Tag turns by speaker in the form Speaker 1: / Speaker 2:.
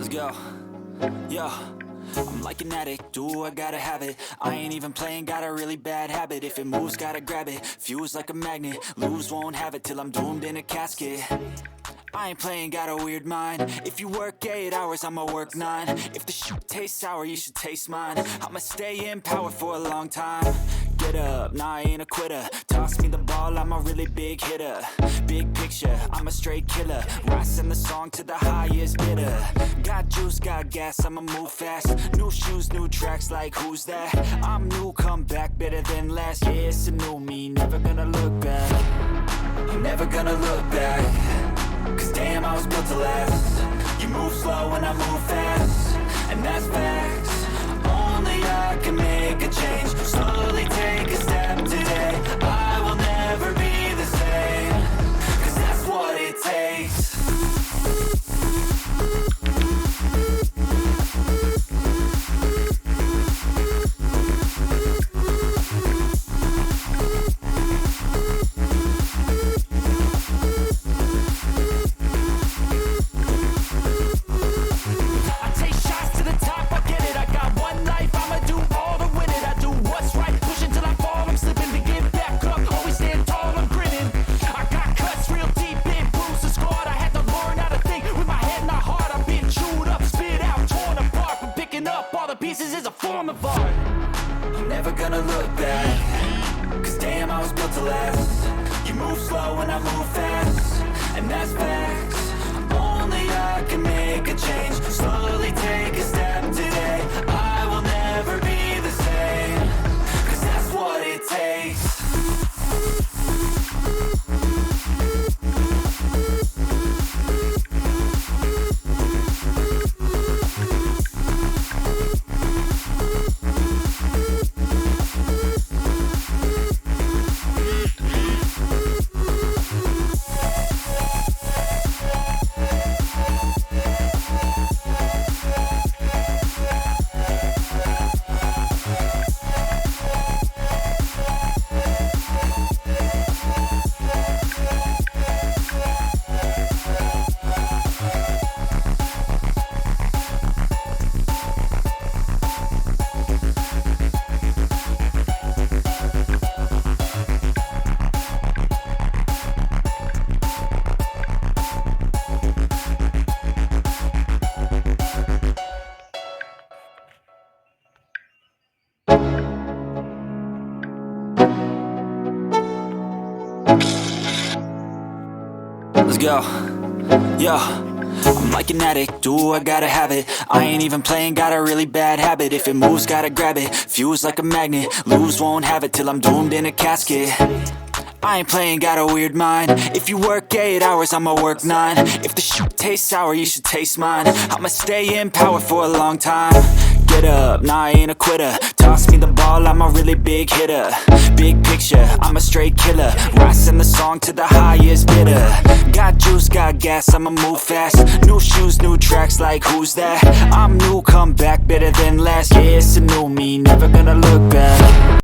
Speaker 1: Let's go. Yo, I'm like an addict, do I gotta have it. I ain't even playing, got a really bad habit. If it moves, gotta grab it, fuse like a magnet. Lose, won't have it till I'm doomed in a casket. I ain't playing, got a weird mind. If you work 8 hours, I'ma work 9. If the shoot tastes sour, you should taste mine. I'ma stay in power for a long time. Get up, nah, I ain't a quitter. Toss me the ball, I'm a really big hitter. Big picture, I'm a straight killer. Rising the song to the highest bidder. Got juice, got gas, I'ma move fast. New shoes, new tracks, like who's that? I'm new, come back, better than last. Yeah, it's a new me, never gonna look back. I'm never gonna look back. Cause damn, I was built to last. You move slow and I move fast, and that's facts. Only I can make a change. Slowly take a step today. I will never be the same. Cause that's what it takes. Pieces is a form of art. I'm never gonna look back. Cause damn, I was built to last. You move slow and I move fast, and that's facts. Only I can make a change. Slowly take a step today. I will never be the same. Cause that's what it takes. Let's go. Yo, I'm like an addict, do I gotta have it. I ain't even playing, got a really bad habit. If it moves, gotta grab it, fuse like a magnet. Lose, won't have it till I'm doomed in a casket. I ain't playing, got a weird mind. If you work 8 hours, I'ma work 9. If the shoot tastes sour, you should taste mine. I'ma stay in power for a long time. Get up, nah, I ain't a quitter. Toss me the ball, I'm a really big hitter. Big picture, I'm a straight killer. Rising the song to the highest bidder. Got juice, got gas, I'ma move fast. New shoes, new tracks, like who's that? I'm new, come back, better than last. Yeah, it's a new me, never gonna look back.